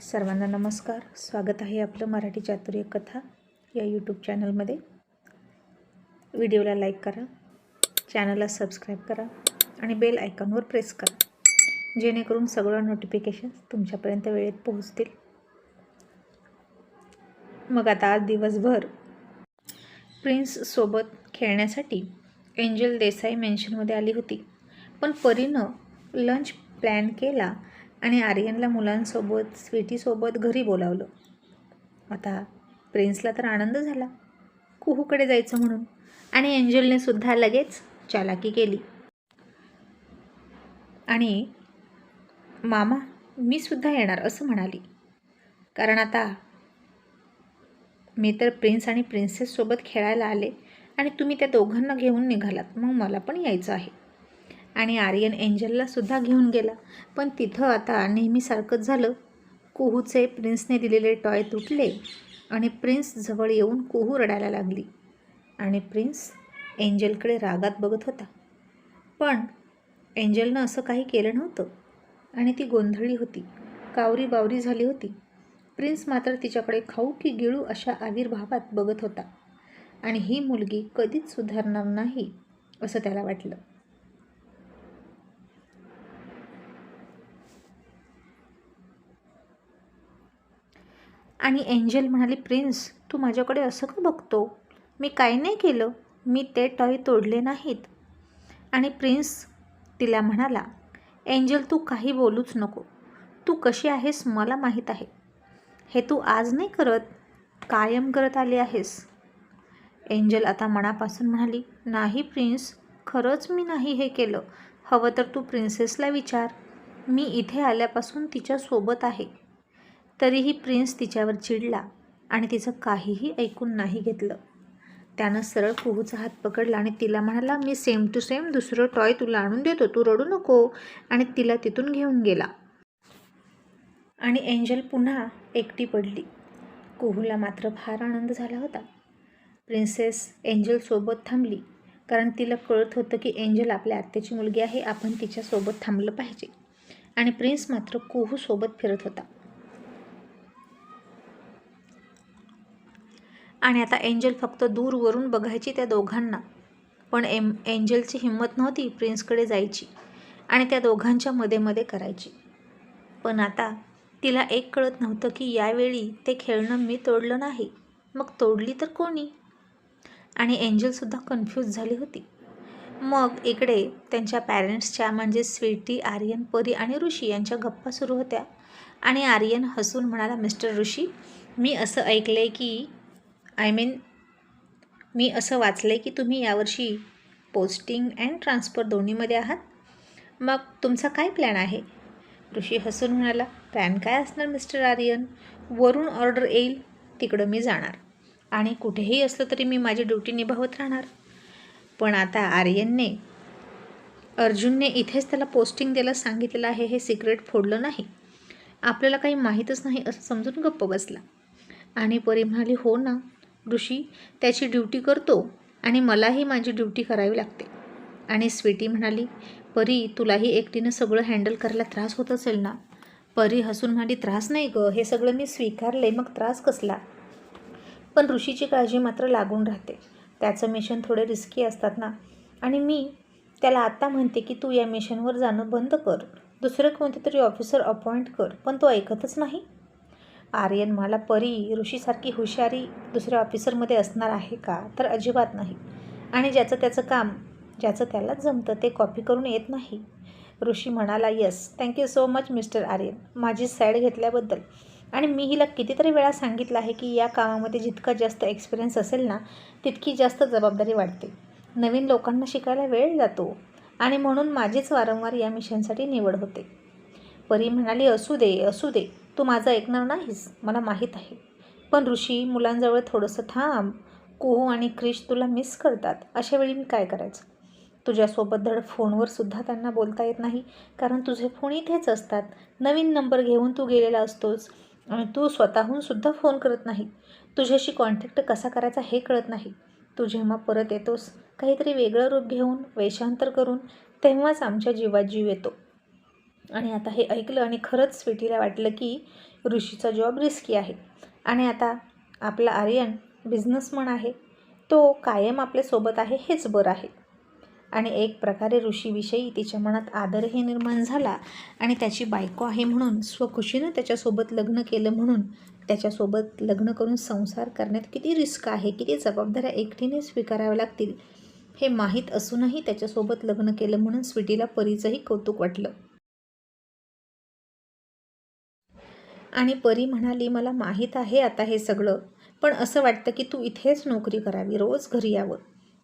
सर्वांना नमस्कार. स्वागत आहे आपलं मराठी चातुर्य कथा या यूट्यूब चॅनलमध्ये. व्हिडिओला लाईक करा, चॅनलला सबस्क्राईब करा आणि बेल आयकॉनवर प्रेस करा, जेणेकरून सगळं नोटिफिकेशन तुमच्यापर्यंत वेळेत पोहोचतील. मग आता आज दिवसभर प्रिन्ससोबत खेळण्यासाठी एंजल देसाई मेन्शनमध्ये आली होती. पण परीनं लंच प्लॅन केला आणि आर्यनला मुलांसोबत स्वीटीसोबत घरी बोलावलं. आता प्रिन्सला तर आनंद झाला कुहूकडे जायचं म्हणून, आणि एंजलने सुद्धा लगेच चालाकी केली आणि मामा मी सुद्धा येणार असं म्हणाली. कारण आता मी तर प्रिन्स आणि प्रिन्सेससोबत खेळायला आले आणि तुम्ही त्या दोघांना घेऊन निघालात, मग मला पण यायचं आहे. आणि आर्यन एंजलला सुद्धा घेऊन गेला. पण तिथं आता नेहमीसारखंच झालं. कुहूचे प्रिन्सने दिलेले टॉय तुटले आणि प्रिन्स जवळ येऊन कुहू रडायला लागली आणि प्रिन्स एंजलकडे रागात बघत होता. पण एंजलनं असं काही केलं नव्हतं आणि ती गोंधळली होती, कावरी बावरी झाली होती. प्रिन्स मात्र तिच्याकडे खाऊ की गिळू अशा आविर्भावात बघत होता आणि ही मुलगी कधीच सुधारणार नाही असं त्याला वाटलं. आणि एंजल म्हणाली, प्रिन्स तू माझ्याकडे असं का बघतो? मी काही नाही केलं, मी ते टॉय तोडले नाहीत. आणि प्रिन्स तिला म्हणाला, एंजल तू काही बोलूच नको, तू कशी आहेस मला माहीत आहे. हे तू आज नाही करत, कायम करत आली आहेस. एंजल आता मनापासून म्हणाली, नाही प्रिन्स, खरंच मी नाही हे केलं. हवं तर तू प्रिन्सेसला विचार, मी इथे आल्यापासून तिच्यासोबत आहे. तरीही प्रिन्स तिच्यावर चिडला आणि तिचं काहीही ऐकून नाही घेतलं. त्यानं सरळ कुहूचा हात पकडला आणि तिला म्हणाला, मी सेम टू सेम दुसरं टॉय तुला आणून देतो, तू रडू नको. आणि तिला तिथून घेऊन गेला. आणि एंजल पुन्हा एकटी पडली. कुहूला मात्र फार आनंद झाला होता. प्रिन्सेस एंजलसोबत थांबली, कारण तिला कळत होतं की एंजल आपल्या आत्याची मुलगी आहे, आपण तिच्यासोबत थांबलं पाहिजे. आणि प्रिन्स मात्र कुहूसोबत फिरत होता. आणि आता एंजल फक्त दूरवरून बघायची त्या दोघांना. पण एंजलची हिंमत नव्हती प्रिन्सकडे जायची आणि त्या दोघांच्या मध्ये मध्ये करायची. पण आता तिला एक कळत नव्हतं की यावेळी ते खेळणं मी तोडलं नाही, मग तोडली तर कोणी? आणि एंजलसुद्धा कन्फ्यूज झाली होती. मग इकडे त्यांच्या पॅरेंट्सच्या म्हणजे स्वीटी, आर्यन, परी आणि ऋषी यांच्या गप्पा सुरू होत्या. आणि आर्यन हसून म्हणाला, मिस्टर ऋषी, मी असं ऐकलंय की मी असं वाचलंय की तुम्ही यावर्षी पोस्टिंग अँड ट्रान्सफर दोन्हीमध्ये आहात. मग तुमचा काय प्लॅन आहे? ऋषी हसून म्हणाला, प्लॅन काय असणार मिस्टर आर्यन, वरून ऑर्डर येईल तिकडं मी जाणार आणि कुठेही असलं तरी मी माझी ड्युटी निभावत राहणार. पण आता अर्जुनने इथेच त्याला पोस्टिंग द्यायला सांगितलेलं आहे हे सिक्रेट फोडलं नाही, आपल्याला काही माहीतच नाही असं समजून गप्प बसला. आणि परी म्हणाली, हो ना ऋषी, त्याची ड्युटी करतो आणि मलाही माझी ड्युटी करावी लागते. आणि स्वीटी म्हणाली, परी तुलाही एकटीनं सगळं हँडल करायला त्रास होत असेल ना? परी हसून म्हणाली, त्रास नाही गं, हे सगळं मी स्वीकारले, मग त्रास कसला? पण ऋषीची काळजी मात्र लागून राहते, त्याचं मिशन थोडे रिस्की असतात ना. आणि मी त्याला आत्ता म्हणते की तू या मिशनवर जाणं बंद कर, दुसरं कोणते तरी ऑफिसर अपॉइंट कर, पण तो ऐकतच नाही. आर्यन म्हणाला, परी ऋषीसारखी हुशारी दुसऱ्या ऑफिसरमध्ये असणार आहे का? तर अजिबात नाही. आणि ज्याचं त्याचं काम ज्याचं त्यालाच जमतं ते कॉपी करून येत नाही. ऋषी म्हणाला, yes thank you so much mister Aryan, माझी साईड घेतल्याबद्दल. आणि मी हिला कितीतरी वेळा सांगितलं आहे की या कामामध्ये जितका जास्त एक्सपिरियन्स असेल ना, तितकी जास्त जबाबदारी वाढते. नवीन लोकांना शिकायला वेळ जातो आणि म्हणून माझीच वारंवार या मिशनसाठी निवड होते. परी म्हणाली, असू दे, तू माझं ऐकणार नाहीस, मला माहीत आहे. पण ऋषी, मुलांजवळ थोडंसं थांब, कुहू आणि क्रिश तुला मिस करतात, अशावेळी मी काय करायचं? तुझ्यासोबत धड फोनवर सुद्धा त्यांना बोलता येत नाही, कारण तुझे फोन इथेच असतात, नवीन नंबर घेऊन तू गेलेला असतोस आणि तू स्वतःहून सुद्धा फोन करत नाही. तुझ्याशी कॉन्टॅक्ट कसा करायचा हे कळत नाही. तू जेव्हा परत येतोस काहीतरी वेगळं रूप घेऊन, वेषांतर करून, तेव्हाच आमच्या जीवात जीव येतो. आणि आता हे ऐकलं आणि खरंच स्वीटीला वाटलं की ऋषीचा जॉब रिस्की आहे आणि आता आपला आर्यन बिझनेसमन आहे, तो कायम आपल्यासोबत आहे हेच बरं आहे. आणि एक प्रकारे ऋषीविषयी तिच्या मनात आदरही निर्माण झाला आणि त्याची बायको आहे म्हणून स्वखुशीनं त्याच्यासोबत लग्न केलं म्हणून त्याच्यासोबत लग्न करून संसार करण्यात किती रिस्क आहे, किती जबाबदाऱ्या एकटीने स्वीकाराव्या लागतील हे माहीत असूनही त्याच्यासोबत लग्न केलं म्हणून स्वीटीला परीचंही कौतुक वाटलं. आणि परी म्हणाली, मला माहीत आहे आता हे सगळं, पण असं वाटतं की तू इथेच नोकरी करावी, रोज घरी यावं.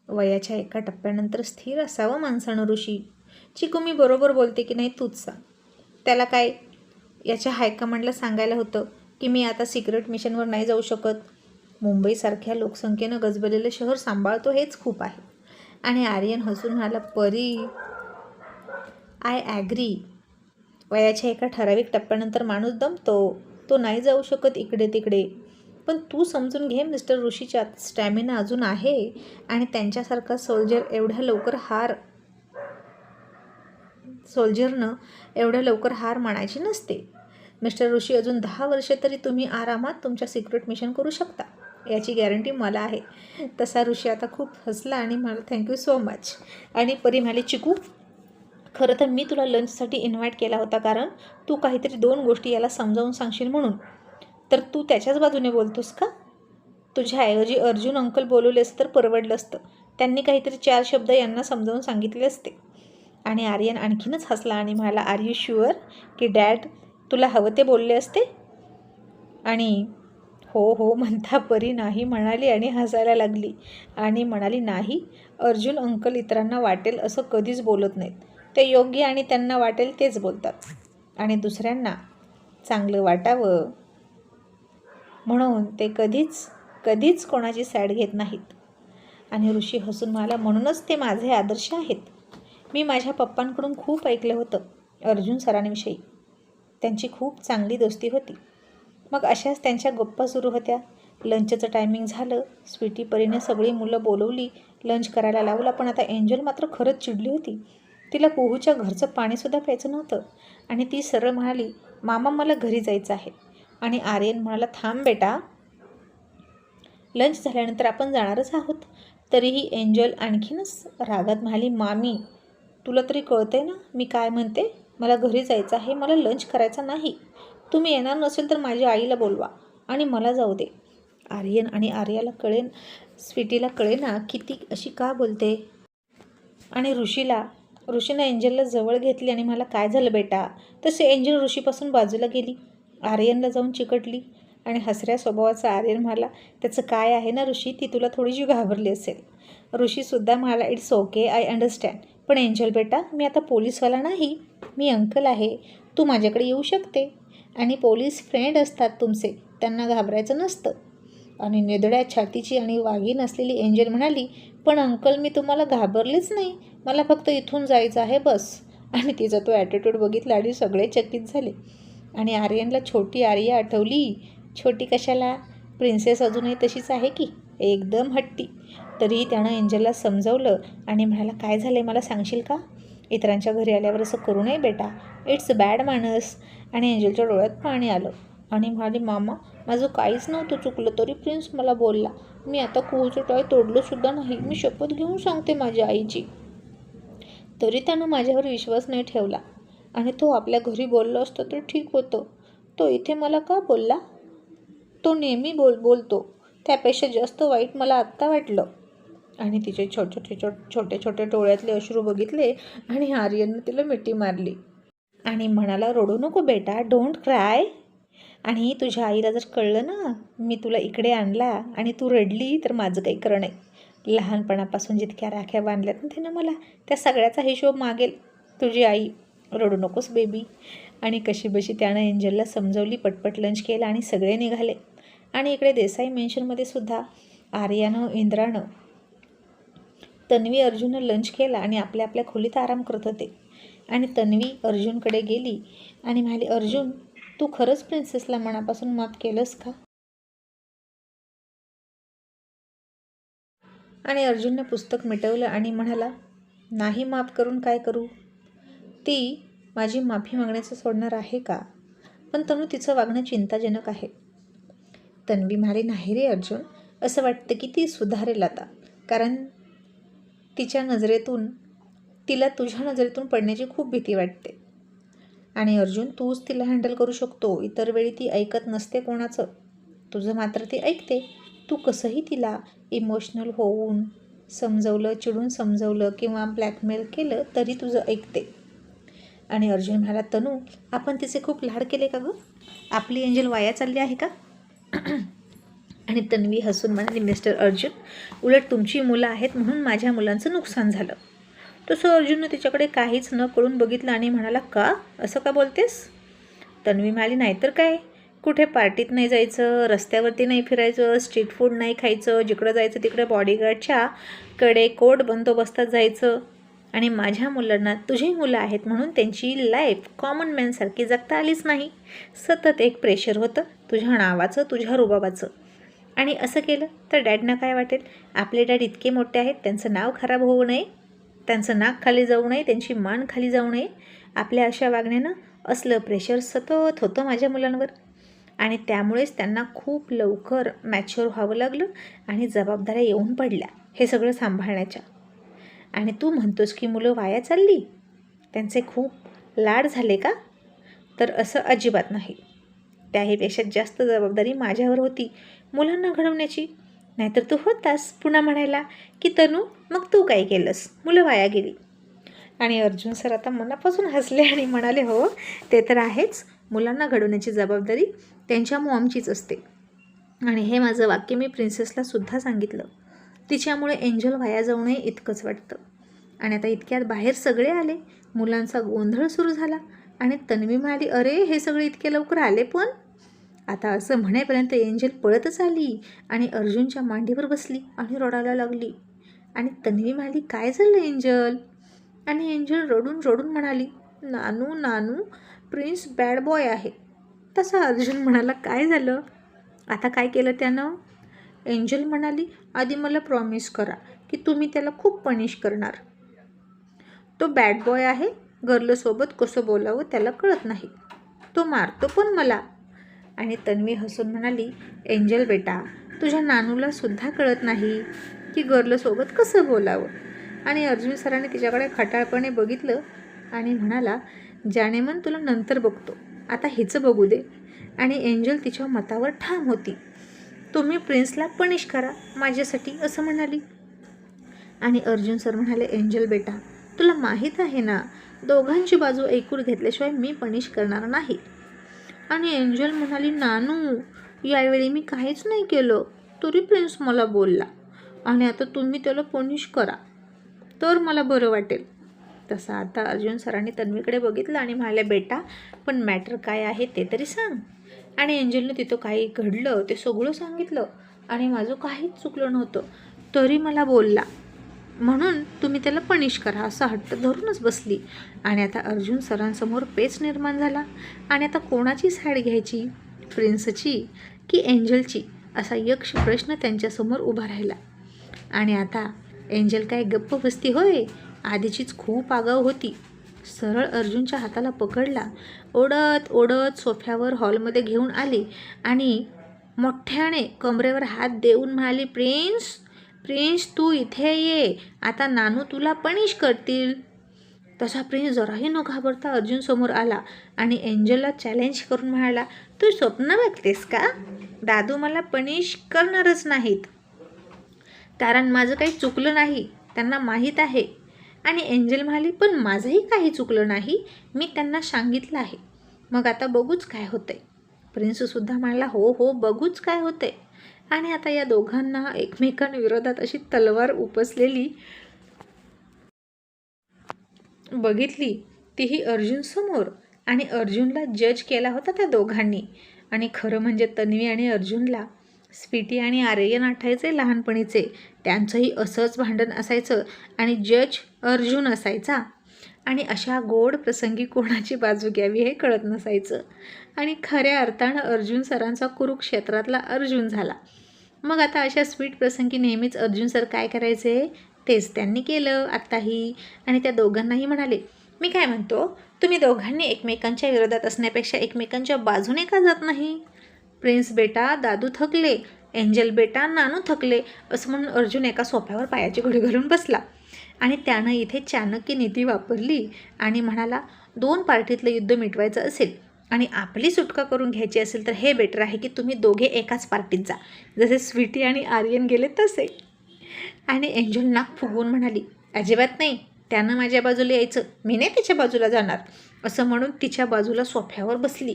वयाच्या एका टप्प्यानंतर स्थिर असावं माणसानं. ऋषी, चिकू मी बरोबर बोलते की नाही तूच सांग. त्याला काय याच्या हायकमांडला सांगायला होतं की मी आता सिक्रेट मिशनवर नाही जाऊ शकत. मुंबईसारख्या लोकसंख्येनं गजबजलेलं शहर सांभाळतो हेच खूप आहे. आणि आर्यन हसून म्हणाला, परी आय ॲग्री. वयाच्या एका ठराविक टप्प्यानंतर माणूस दमतो, तो नाही जाऊ शकत इकडे तिकडे. पण तू समजून घे मिस्टर ऋषीच्या स्टॅमिना अजून आहे आणि त्यांच्यासारखा सोल्जरनं एवढ्या लवकर हार मानायची नसते. मिस्टर ऋषी अजून 10 वर्षे तरी तुम्ही आरामात तुमच्या सिक्रेट मिशन करू शकता, याची गॅरंटी मला आहे. तसा ऋषी आता खूप हसला आणि मला थँक्यू सो मच. आणि परी म्हणाली, चिकू खरं तर मी तुला लंचसाठी इन्व्हाइट केला होता कारण तू काहीतरी 2 गोष्टी याला समजावून सांगशील म्हणून. तर तू त्याच्याच बाजूने बोलतोस का? तुझ्याऐवजी अर्जुन अंकल बोलवले असते तर परवडलं असतं. त्यांनी काहीतरी 4 शब्द यांना समजावून सांगितले असते. आणि आर्यन आणखीनच हसला आणि म्हणाला, आर यू शुअर की डॅड तुला हवं ते बोलले असते? आणि हो हो म्हणता परी नाही म्हणाली आणि हसायला लागली आणि म्हणाली, नाही, अर्जुन अंकल इतरांना वाटेल असं कधीच बोलत नाहीत. ते योग्य आणि त्यांना वाटेल तेच बोलतात आणि दुसऱ्यांना चांगलं वाटावं म्हणून ते कधीच कोणाची साईड घेत नाहीत. आणि ऋषी हसून म्हणाला, म्हणूनच ते माझे आदर्श आहेत. मी माझ्या पप्पांकडून खूप ऐकलं होतं अर्जुन सरांविषयी. त्यांची खूप चांगली दोस्ती होती. मग अशाच त्यांच्या गप्पा सुरू होत्या. लंचचं टायमिंग झालं. स्वीटी परीने सगळी मुलं बोलवली, लंच करायला लावला. पण आता एंजल मात्र खरंच चिडली होती. तिला पोहूच्या घरचं पाणीसुद्धा प्यायचं नव्हतं आणि ती सरळ म्हणाली, मामा मला घरी जायचं आहे. आणि आर्यन म्हणाला, थांब बेटा, लंच झाल्यानंतर आपण जाणारच आहोत. तरीही एंजल आणखीनच रागात म्हणाली, मामी तुला तरी कळतंय ना मी काय म्हणते? मला घरी जायचं आहे, मला लंच करायचा नाही. तुम्ही येणार नसेल तर माझ्या आईला बोलवा आणि मला जाऊ दे. आर्यन आणि स्वीटीला कळेना की ती अशी का बोलते. आणि ऋषीनं एंजलला जवळ घेतली आणि मला काय झालं बेटा? तसे एंजल ऋषीपासून बाजूला गेली. आर्यनला जाऊन चिकटली आणि हसऱ्या स्वभावाचा आर्यन म्हणाला, त्याचं काय आहे ना ऋषी, ती तुला थोडीशी घाबरली असेल. ऋषीसुद्धा म्हणाला, इट्स ओके, आय अंडरस्टँड. पण एंजल बेटा, मी आता पोलीसवाला नाही, मी अंकल आहे. तू माझ्याकडे येऊ शकते आणि पोलीस फ्रेंड असतात तुमचे, त्यांना घाबरायचं नसतं. आणि निधड्या छातीची आणि वाघीण असलेली एंजल म्हणाली, पण अंकल मी तुम्हाला घाबरलेच नाही, मला फक्त इथून जायचं आहे बस. आणि तिचा तो ॲटिट्यूड बघितला आणि सगळे चकित झाले. आणि आर्यनला छोटी आर्या आठवली. छोटी कशाला, प्रिन्सेस अजूनही तशीच आहे की, एकदम हट्टी. तरीही त्यानं एंजलला समजावलं आणि म्हणाला, काय झालं मला सांगशील का? इतरांच्या घरी आल्यावर असं करू नये बेटा, इट्स बॅड मानस. आणि एंजलच्या डोळ्यात पाणी आलं आणि म्हणाली, मामा माझं काहीच नव्हतं चुकलं तरी प्रिन्स मला बोलला. मी आता कुहूचं टॉय तोडलंसुद्धा नाही, मी शपथ घेऊन सांगते माझ्या आईची. तरी त्यानं माझ्यावर विश्वास नाही ठेवला आणि तो आपल्या घरी बोललं असतं तर ठीक होतं. तो इथे मला का बोलला? तो नेहमी बोलतो, त्यापेक्षा जास्त वाईट मला आत्ता वाटलं. आणि तिचे छोटे छोटे डोळ्यातले अश्रू बघितले आणि आर्यननं तिला मिठी मारली आणि म्हणाला, रडू नको बेटा, डोंट क्राय. आणि तुझ्या आईला जर कळलं ना मी तुला इकडे आणला आणि तू रडली तर माझं काही खरं नाही. लहानपणापासून जितक्या राख्या बांधल्यात ना तिनं मला, त्या सगळ्याचा हिशोब मागेल तुझी आई. रडू नकोस बेबी. आणि कशीबशी त्यानं एंजलला समजवली. पटपट लंच केला आणि सगळे निघाले. आणि इकडे देसाई मेन्शनमध्ये सुद्धा आर्यानं, इंद्रानं, तन्वी, अर्जुननं लंच केला आणि आपल्या आपल्या खोलीत आराम करत होते. आणि तन्वी अर्जुनकडे गेली आणि म्हणाली, अर्जुन तू खरंच प्रिन्सेसला मनापासून माफ केलंस का? आणि अर्जुनने पुस्तक मिटवलं आणि म्हणाला, नाही, माफ करून काय करू? ती माझी माफी मागण्याचं सोडणार आहे का? पण तनू तिचं वागणं चिंताजनक आहे. तन्वी म्हणाली, नाही रे अर्जुन, असं वाटतं की ती सुधारेल आता, कारण तिला तुझ्या नजरेतून पडण्याची खूप भीती वाटते. आणि अर्जुन, तूच तिला हँडल करू शकतो. इतर वेळी ती ऐकत नसते कोणाचं, तुझं मात्र ती ऐकते. तू कसंही तिला इमोशनल होऊन समजवलं, चिडून समजवलं किंवा ब्लॅकमेल केलं तरी तुझं ऐकते. आणि अर्जुन म्हणाला, तनू, आपण तिचे खूप लाड केले का गं? आपली एंजल वाया चालली आहे का? आणि तन्वी हसून म्हणाली, मिस्टर अर्जुन, उलट तुमची मुलं आहेत म्हणून माझ्या मुलांचं नुकसान झालं. तसं अर्जुननं तिच्याकडे काहीच न कळून बघितलं आणि म्हणाला, का असं का बोलतेस? तन्वी म्हणाली, नाहीतर काय, कुठे पार्टीत नाही जायचं, रस्त्यावरती नाही फिरायचं, स्ट्रीट फूड नाही खायचं, जिकडं जायचं तिकडे बॉडीगार्डच्या कडे कोड बंदोबस्तात जायचं. आणि माझ्या मुलांना तुझी मुलं आहेत म्हणून त्यांची लाईफ कॉमन मॅनसारखी जगता आलीच नाही. सतत एक प्रेशर होतं तुझ्या नावाचं, तुझ्या रुबाबाचं. आणि असं केलं तर डॅडना काय वाटेल? आपले डॅड इतके मोठे आहेत, त्यांचं नाव खराब होऊ नये, त्यांचं नाक खाली जाऊ नये, त्यांची मान खाली जाऊ नये. आपल्या अशा वागण्यानं असलं प्रेशर सतत होतं माझ्या मुलांवर. आणि त्यामुळेच त्यांना खूप लवकर मॅच्युअर व्हावं लागलं आणि जबाबदाऱ्या येऊन पडल्या हे सगळं सांभाळण्याच्या. आणि तू म्हणतोस की मुलं वाया चालली, त्यांचे खूप लाड झाले का? तर असं अजिबात नाही. त्याहीपेक्षा जास्त जबाबदारी माझ्यावर होती मुलांना घडवण्याची. नाहीतर तू होतास पुन्हा म्हणायला की तनू, मग तू काय केलंस, मुलं वाया गेली. आणि अर्जुन सर आता मनापासून हसले आणि म्हणाले, हो ते तर आहेच, मुलांना घडवण्याची जबाबदारी त्यांच्या मॉमचीच असते. आणि हे माझं वाक्य मी प्रिन्सेसला सुद्धा सांगितलं. तिच्यामुळे एंजल वाया जाऊ नये इतकंच वाटतं. आणि आता इतक्यात बाहेर सगळे आले, मुलांचा गोंधळ सुरू झाला. आणि तन्वी म्हणाली, अरे हे सगळे इतके लवकर आले पण? आता असं म्हणेपर्यंत एंजल पळतच आली आणि अर्जुनच्या मांडीवर बसली आणि रडायला लागली. आणि तन्वी म्हणाली, काय झालं एंजल? आणि एंजल रडून रडून म्हणाली, नानू नानू, प्रिन्स बॅड बॉय आहे. तसा अर्जुन म्हणाला, काय झालं? आता काय केलं त्यानं? एंजल म्हणाली, आधी मला प्रॉमिस करा की तुम्ही त्याला खूप पनिश करणार. तो बॅड बॉय आहे, गर्लसोबत कसं बोलावं त्याला कळत नाही, तो मारतो पण मला. आणि तन्वी हसून म्हणाली, एंजल बेटा, तुझ्या नानूला सुद्धा कळत नाही की गर्लसोबत कसं बोलावं. आणि अर्जुन सरांनी तिच्याकडे खटाळपणे बघितलं आणि म्हणाला, जाणे मन तुला नंतर बघतो, आता हिचं बघू दे. आणि एंजल तिच्या मतावर ठाम होती. तुम्ही प्रिन्सला पनिश करा माझ्यासाठी असं म्हणाली. आणि अर्जुन सर म्हणाले, एंजल बेटा, तुला माहीत आहे ना, दोघांची बाजू ऐकून घेतल्याशिवाय मी पनिश करणार नाही. आणि एंजल म्हणाली, नानू, यावेळी मी काहीच नाही केलं तरी प्रिन्स मला बोलला, आणि आता तुम्ही त्याला पनिश करा तर मला बरं वाटेल. तसं आता अर्जुन सरांनी तन्वीकडे बघितलं आणि म्हणाले, बेटा, पण मॅटर काय आहे ते तरी सांग. आणि एंजलनं तिथं काही घडलं ते सगळं सांगितलं. आणि माझं काहीच चुकलं नव्हतं तरी मला बोलला, म्हणून तुम्ही त्याला पनिश करा असं हट्ट धरूनच बसली. आणि आता अर्जुन सरांसमोर पेच निर्माण झाला. आणि आता कोणाची साईड घ्यायची, प्रिन्सची की एंजलची, असा यक्ष प्रश्न त्यांच्यासमोर उभा राहिला. आणि आता एंजल काय गप्प बसती होय, आधीचीच खूप आगाऊ होती. सरळ अर्जुनच्या हाताला पकडला, ओढत ओढत सोफ्यावर हॉलमध्ये घेऊन आली आणि मोठ्याने कमरेवर हात देऊन म्हणाली, प्रिन्स, प्रिन्स तू इथे ये, आता नानू तुला पनिश करतील. तसा प्रिन्स जराही न घाबरता अर्जुनसमोर आला आणि एंजलला चॅलेंज करून म्हणाला, तू स्वप्न बघतेस का? दादू मला पनिश करणारच नाहीत, कारण माझं काही चुकलं नाही, त्यांना माहीत आहे. आणि एंजल म्हणाली, पण माझंही काही चुकलं नाही, मी त्यांना सांगितलं आहे, मग आता बघूच काय होतंय. प्रिन्ससुद्धा म्हणाला, हो हो बघूच काय होतंय. आणि आता या दोघांना एकमेकांविरोधात अशी तलवार उपसलेली बघितली, तीही अर्जुनसमोर. आणि अर्जुनला जज केला होता त्या दोघांनी. आणि खरं म्हणजे तन्वी आणि अर्जुनला स्वीटी आणि आर्यन आठायचे लहानपणीचे, त्यांचंही असंच भांडण असायचं आणि जज अर्जुन असायचा. आणि अशा गोड प्रसंगी कोणाची बाजू घ्यावी हे कळत नसायचं. आणि खऱ्या अर्थानं अर्जुन सरांचा कुरुक्षेत्रातला अर्जुन झाला. मग आता अशा स्वीट प्रसंगी नेहमीच अर्जुन सर काय करायचे तेच त्यांनी केलं आत्ताही. आणि त्या दोघांनाही म्हणाले, मी काय म्हणतो, तुम्ही दोघांनी एकमेकांच्या विरोधात असण्यापेक्षा एकमेकांच्या बाजूने का जात नाही? प्रिन्स बेटा दादू थकले, एंजल बेटा नानू थकले असं म्हणून अर्जुन एका सोफ्यावर पायाची घडी घालून बसला आणि त्यानं इथे चाणक्य नीती वापरली आणि म्हणाला, 2 पार्टीतलं युद्ध मिटवायचं असेल आणि आपली सुटका करून घ्यायची असेल तर हे बेटर आहे की तुम्ही दोघे एकाच पार्टीत जा, जसे स्वीटी आणि आर्यन गेले तसे. आणि एंजल नाक फुगवून म्हणाली, अजिबात नाही, त्यानं माझ्या बाजूला यायचं, मी नाही त्याच्या बाजूला जाणार. असं म्हणून तिच्या बाजूला सोफ्यावर बसली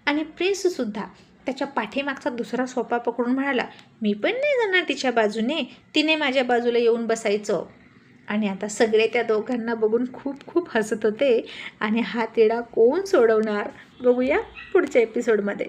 आणि प्रिन्ससुद्धा त्याच्या पाठीमागचा दुसरा सोफा पकडून म्हणाला, मी पण नाही जाणार तिच्या बाजूने, तिने माझ्या बाजूला येऊन बसायचं. आणि आता सगळे त्या दोघांना बघून खूप खूप हसत होते आणि हा तिढा कोण सोडवणार बघूया पुढच्या एपिसोडमध्ये.